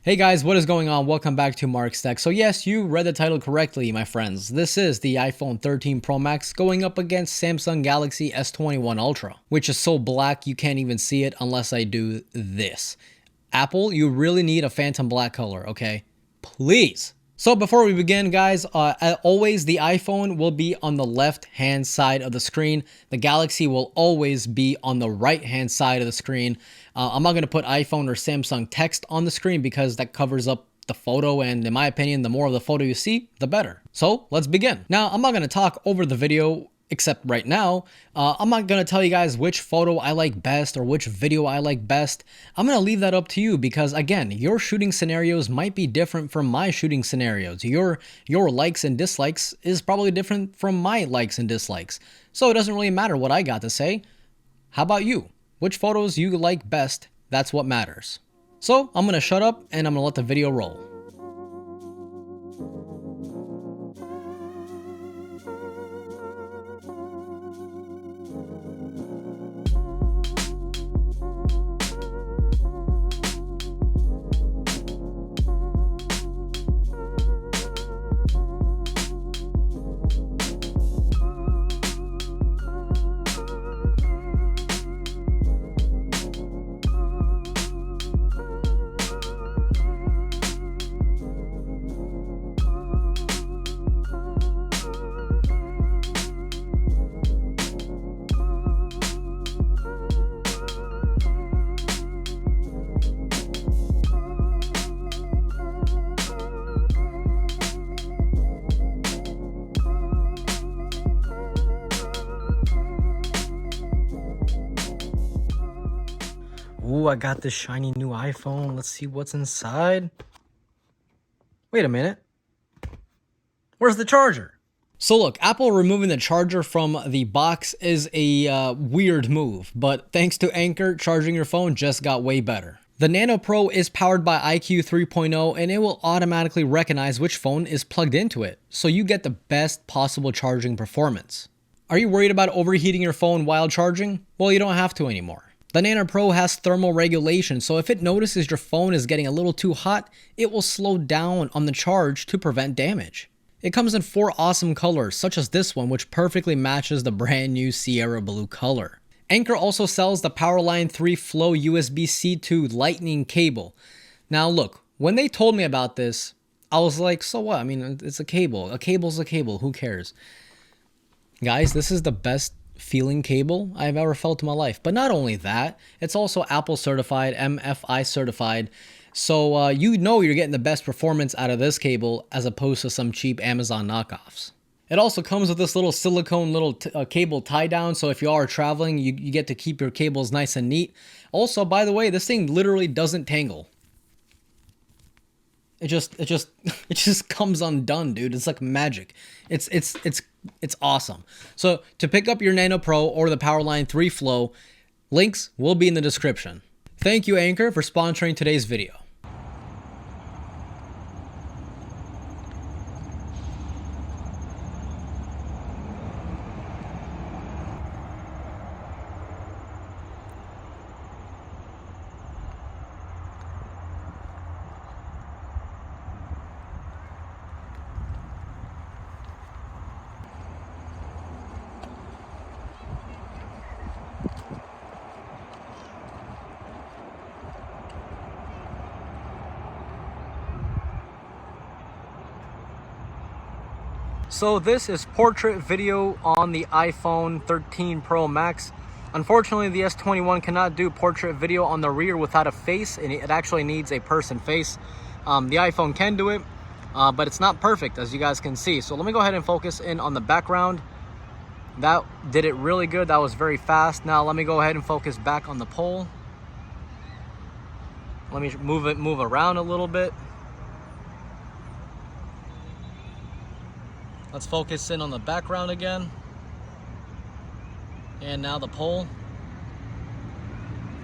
Hey guys, what is going on? Welcome back to Mark's Tech. So yes, you read the title correctly, my friends. This is the iPhone 13 Pro Max going up against Samsung Galaxy S21 Ultra, which is so black you can't even see it unless I do this. Apple, you really need a phantom black color, okay? Please. So before we begin, guys, as always, the iPhone will be on the left-hand side of the screen. The Galaxy will always be on the right-hand side of the screen. I'm not going to put iPhone or Samsung text on the screen because that covers up the photo, and in my opinion, the more of the photo you see, the better. So let's begin. Now, I'm not going to talk over the video, except right now. I'm not going to tell you guys which photo I like best or which video I like best. I'm going to leave that up to you because, again, your shooting scenarios might be different from my shooting scenarios. Your likes and dislikes is probably different from my likes and dislikes. So it doesn't really matter what I got to say. How about you? Which photos you like best, that's what matters. So I'm going to shut up and I'm going to let the video roll. Ooh, I got this shiny new iPhone. Let's see what's inside. Wait a minute. Where's the charger? So look, Apple removing the charger from the box is a weird move, but thanks to Anker, charging your phone just got way better. The Nano Pro is powered by iQOO 3.0 and it will automatically recognize which phone is plugged into it, so you get the best possible charging performance. Are you worried about overheating your phone while charging? Well, you don't have to anymore. The Nano Pro has thermal regulation, so if it notices your phone is getting a little too hot, it will slow down on the charge to prevent damage. It comes in 4 awesome colors, such as this one, which perfectly matches the brand new Sierra Blue color. Anker also sells the Powerline 3 Flow USB-C to Lightning cable. Now look, when they told me about this, I was like, so what? I mean, it's a cable. A cable's a cable. Who cares? Guys, this is the best feeling cable I've ever felt in my life. But not only that, it's also Apple certified, MFI certified. So you know you're getting the best performance out of this cable as opposed to some cheap Amazon knockoffs. It also comes with this little silicone cable tie down, so if you are traveling, you get to keep your cables nice and neat. Also, by the way, this thing literally doesn't tangle. It just comes undone, dude. It's like magic. It's awesome. So to pick up your Nano Pro or the Powerline 3 Flow, links will be in the description. Thank you, Anker, for sponsoring today's video. So this is portrait video on the iPhone 13 Pro Max. Unfortunately, the S21 cannot do portrait video on the rear without a face, and it actually needs a person face. The iPhone can do it, but it's not perfect, as you guys can see. So let me go ahead and focus in on the background. That did it really good. That was very fast. Now let me go ahead and focus back on the pole. Let me move around a little bit. Let's focus in on the background again. And now the pole.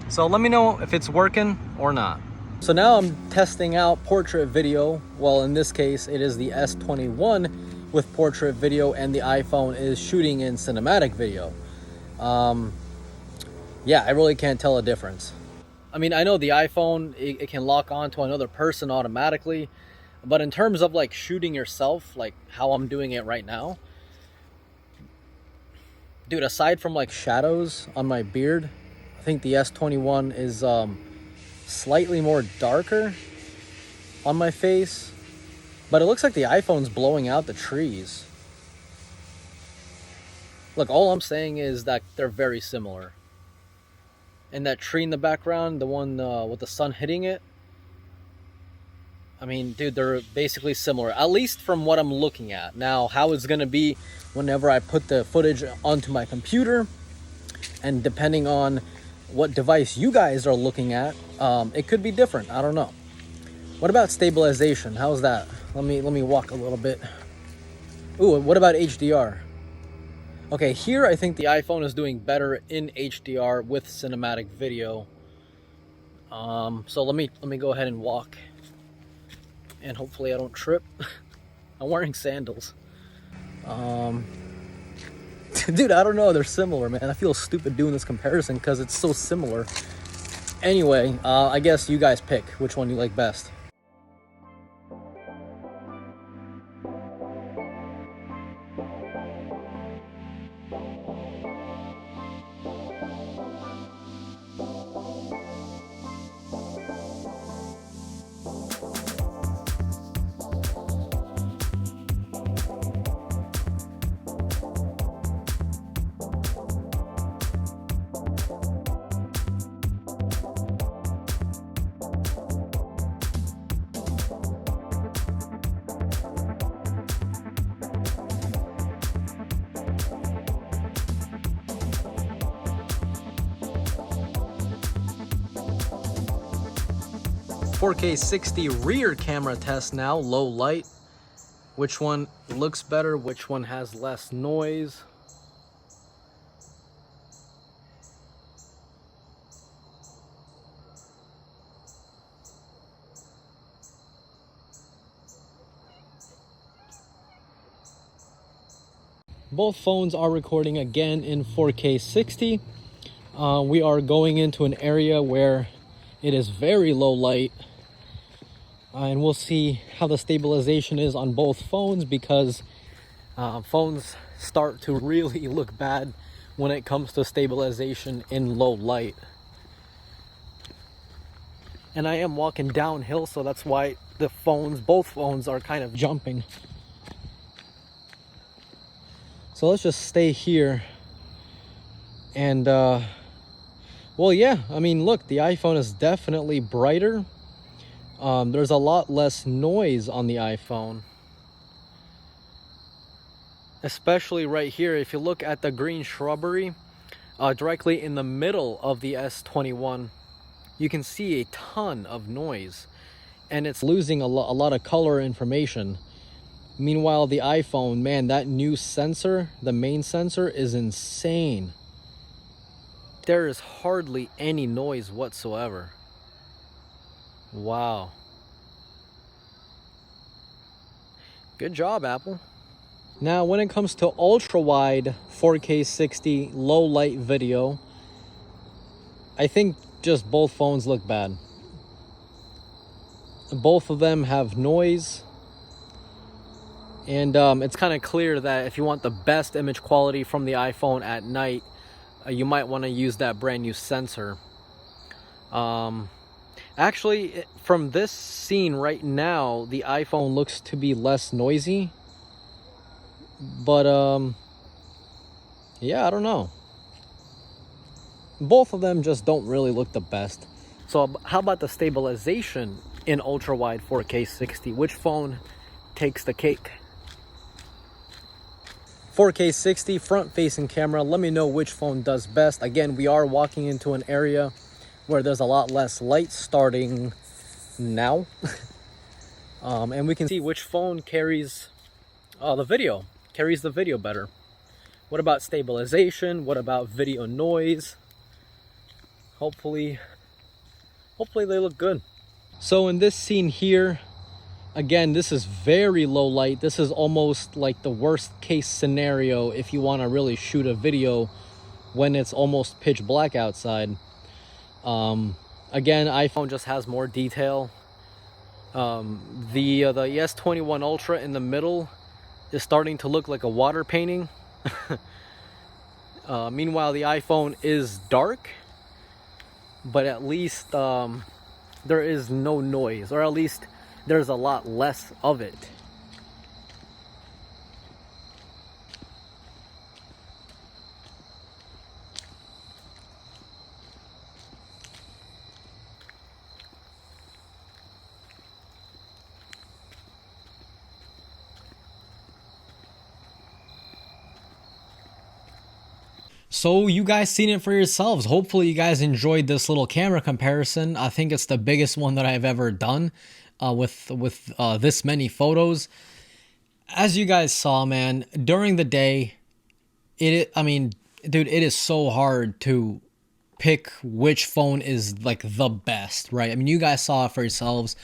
So let me know if it's working or not. So now I'm testing out portrait video. Well, in this case, it is the S21 with portrait video and the iPhone is shooting in cinematic video. Yeah, I really can't tell a difference. I mean, I know the iPhone, it can lock on to another person automatically, but in terms of like shooting yourself, like how I'm doing it right now, dude, aside from like shadows on my beard, I think the S21 is slightly more darker on my face, but it looks like the iPhone's blowing out the trees. Look, all I'm saying is that they're very similar. And that tree in the background, the one with the sun hitting it, I mean, dude, they're basically similar, at least from what I'm looking at. Now, how it's going to be whenever I put the footage onto my computer, and depending on what device you guys are looking at, it could be different. I don't know. What about stabilization? How's that? Let me walk a little bit. Ooh, what about HDR? Okay, here I think the iPhone is doing better in HDR with cinematic video. So let me go ahead and walk, and hopefully I don't trip. I'm wearing sandals. Dude, I don't know. They're similar, man. I feel stupid doing this comparison because it's so similar. Anyway, I guess you guys pick which one you like best. "4K 60 rear camera test now, low light. Which one looks better? Which one has less noise?" Both phones are recording again in 4K 60. We are going into an area where it is very low light, and we'll see how the stabilization is on both phones, because phones start to really look bad when it comes to stabilization in low light. And I am walking downhill, so that's why both phones are kind of jumping. So let's just stay here. And well, yeah, I mean, look, the iPhone is definitely brighter. There's a lot less noise on the iPhone, especially right here. If you look at the green shrubbery directly in the middle of the S21, you can see a ton of noise, and it's losing a lot of color information. Meanwhile, the iPhone, man, that new sensor, the main sensor, is insane. There is hardly any noise whatsoever. Wow. Good job, Apple. Now, when it comes to ultra-wide 4K 60 low light video, I think just both phones look bad. Both of them have noise. And it's kind of clear that if you want the best image quality from the iPhone at night, you might want to use that brand new sensor. Actually, from this scene right now, the iPhone looks to be less noisy. But yeah, I don't know. Both of them just don't really look the best. So how about the stabilization in ultra-wide 4K 60? Which phone takes the cake? 4K 60 front-facing camera. Let me know which phone does best. Again, we are walking into an area where there's a lot less light starting now. And we can see which phone carries the video better. What about stabilization? What about video noise? Hopefully they look good. So in this scene here, again, this is very low light. This is almost like the worst case scenario if you want to really shoot a video when it's almost pitch black outside. Again, iPhone just has more detail. The S21 Ultra in the middle is starting to look like a water painting. Meanwhile, the iPhone is dark, but at least there is no noise, or at least there's a lot less of it. So you guys seen it for yourselves. Hopefully you guys enjoyed this little camera comparison. I think it's the biggest one that I've ever done with this many photos. As you guys saw, man, during the day, I mean, dude, it is so hard to pick which phone is like the best, right? I mean, you guys saw it for yourselves.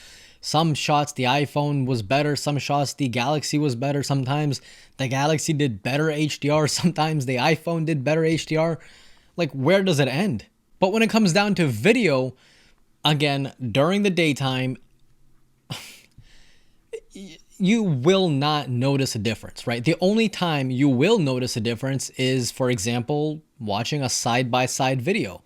Some shots the iPhone was better, some shots the Galaxy was better. Sometimes the Galaxy did better HDR, sometimes the iPhone did better HDR. Like, where does it end? But when it comes down to video, again, during the daytime, you will not notice a difference, right? The only time you will notice a difference is, for example, watching a side-by-side video.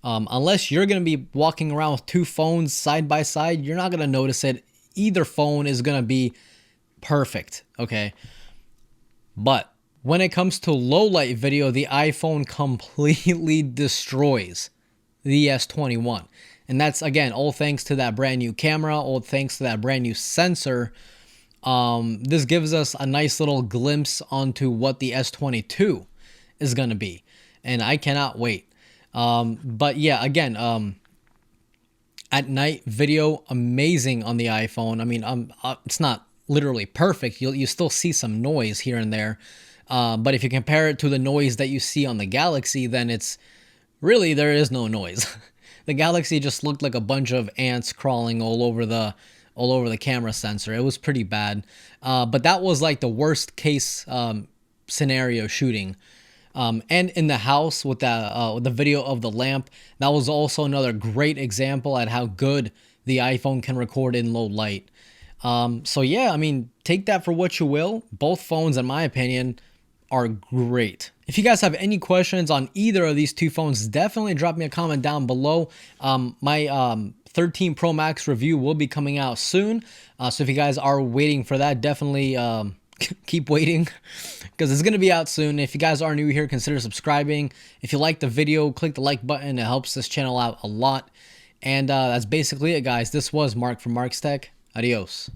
Unless you're going to be walking around with two phones side by side, you're not going to notice it. Either phone is going to be perfect, okay? But when it comes to low light video, the iPhone completely destroys the S21. And that's, again, all thanks to that brand new camera, all thanks to that brand new sensor. This gives us a nice little glimpse onto what the S22 is going to be. And I cannot wait. But yeah, again, at night video, amazing on the iPhone. I mean, it's not literally perfect. You still see some noise here and there. But if you compare it to the noise that you see on the Galaxy, then it's really, there is no noise. The Galaxy just looked like a bunch of ants crawling all over the camera sensor. It was pretty bad. But that was like the worst case, scenario shooting. And in the house with the video of the lamp, that was also another great example at how good the iPhone can record in low light. So yeah, I mean, take that for what you will. Both phones, in my opinion, are great. If you guys have any questions on either of these two phones, definitely drop me a comment down below. My 13 Pro Max review will be coming out soon. So if you guys are waiting for that, definitely keep waiting because it's going to be out soon. If you guys are new here, consider subscribing. If you like the video, click the like button. It helps this channel out a lot. And that's basically it, guys. This was Mark from Mark's Tech. Adios.